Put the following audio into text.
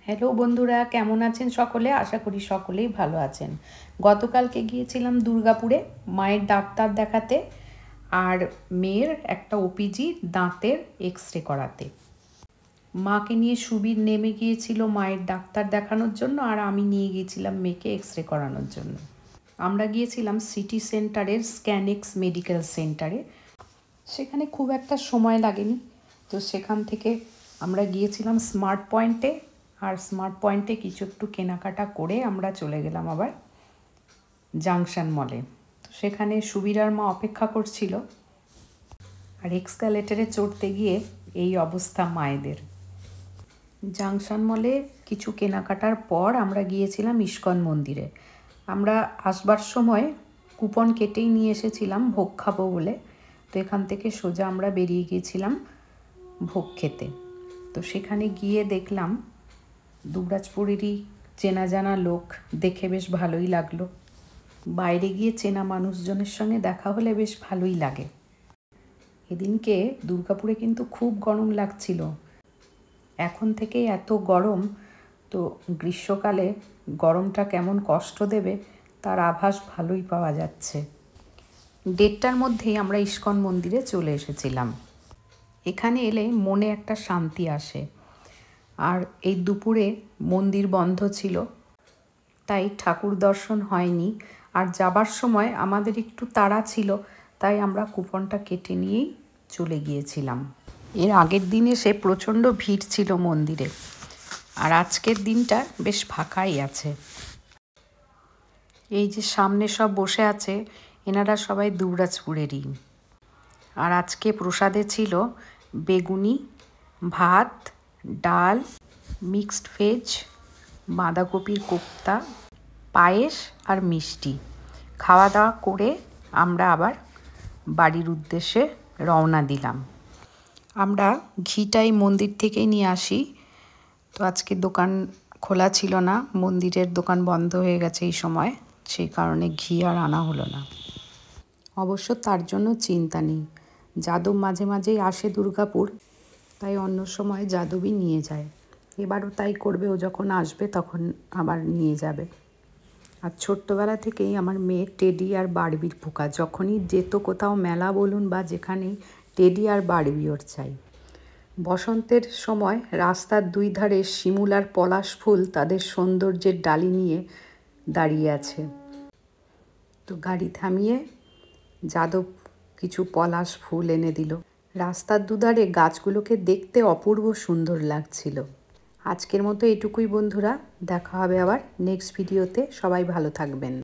Hello বন্ধুরা, কেমন আছেন সকলে? আশা করি সকলেই ভালো আছেন। গতকালকে গিয়েছিলাম দুর্গাপুরে মায়ের ডাক্তার দেখাতে আর মেয়ের একটা ওপিজি দাঁতের এক্স-রে করাতে। মাকে নিয়ে সুবীর নেমে গিয়েছিল মায়ের ডাক্তার দেখানোর জন্য, আর আমি নিয়ে গিয়েছিলাম মেয়েকে এক্স-রে করানোর জন্য। আমরা গিয়েছিলাম সিটি সেন্টারের স্ক্যানেক্স মেডিকেল সেন্টারে। সেখানে খুব একটা সময় লাগেনি, তো সেখান থেকে আমরা গিয়েছিলাম স্মার্ট পয়েন্টে, আর স্মার্ট পয়েন্টে কিছু একটু কেনাকাটা করে আমরা চলে গেলাম আবার জাংশন মলে। তো সেখানে সুবিরার মা অপেক্ষা করছিল, আর এক্সকালেটারে চড়তে গিয়ে এই অবস্থা মায়েদের। জাংশন মলে কিছু কেনাকাটার পর আমরা গিয়েছিলাম ইস্কন মন্দিরে। আমরা আসবার সময় কুপন কেটেই নিয়ে এসেছিলাম ভোগ খাবো বলে, তো এখান থেকে সোজা আমরা বেরিয়ে গিয়েছিলাম ভোগ খেতে। তো সেখানে গিয়ে দেখলাম দুবরাজপুরেরই চেনা জানা লোক, দেখে বেশ ভালোই লাগলো। বাইরে গিয়ে চেনা মানুষজনের সঙ্গে দেখা হলে বেশ ভালোই লাগে। এদিনকে দুর্গাপুরে কিন্তু খুব গরম লাগছিল। এখন থেকেই এত গরম, তো গ্রীষ্মকালে গরমটা কেমন কষ্ট দেবে তার আভাস ভালোই পাওয়া যাচ্ছে। 1:30টার মধ্যেই আমরা ইস্কন মন্দিরে চলে এসেছিলাম। এখানে এলে মনে একটা শান্তি আসে। আর এই দুপুরে মন্দির বন্ধ ছিল, তাই ঠাকুর দর্শন হয়নি। আর যাবার সময় আমাদের একটু তাড়া ছিল, তাই আমরা কুপনটা কেটে নিয়েই চলে গিয়েছিলাম। এর আগের দিন এসে প্রচণ্ড ভিড় ছিল মন্দিরে, আর আজকের দিনটা বেশ ফাঁকাই আছে। এই যে সামনে সব বসে আছে, এনারা সবাই দুবরাজপুরেরই। আর আজকে প্রসাদে ছিল বেগুনি, ভাত, ডাল, মিক্সড ভেজ, বাঁধাকপির কোপ্তা, পায়েস আর মিষ্টি। খাওয়া দাওয়া করে আমরা আবার বাড়ির উদ্দেশ্যে রওনা দিলাম। আমরা ঘিটাই মন্দির থেকেই নিয়ে আসি, তো আজকে দোকান খোলা ছিল না, মন্দিরের দোকান বন্ধ হয়ে গেছে এই সময়, সেই কারণে ঘি আর আনা হলো না। অবশ্য তার জন্য চিন্তা নেই, যাদব মাঝে মাঝেই আসে দুর্গাপুর, তাই অন্য সময় যাদবই নিয়ে যায়। এবারও তাই করবে, ও যখন আসবে তখন আবার নিয়ে যাবে। আর ছোট্টবেলা থেকেই আমার মেয়ে টেডি আর বারবির পোকা, যখনই যেত কোথাও মেলা বলুন বা যেখানেই, টেডি আর বারবি ওর চাই। বসন্তের সময় রাস্তার দুই ধারে শিমুল আর পলাশ ফুল তাদের সৌন্দর্যের ডালি নিয়ে দাঁড়িয়ে আছে। তো গাড়ি থামিয়ে যাদব কিছু পলাশ ফুল এনে দিল। রাস্তার দুধারে গাছগুলোকে দেখতে অপূর্ব সুন্দর লাগছিল। আজকের মতো এটুকুই বন্ধুরা, দেখা হবে আবার নেক্সট ভিডিওতে। সবাই ভালো থাকবেন।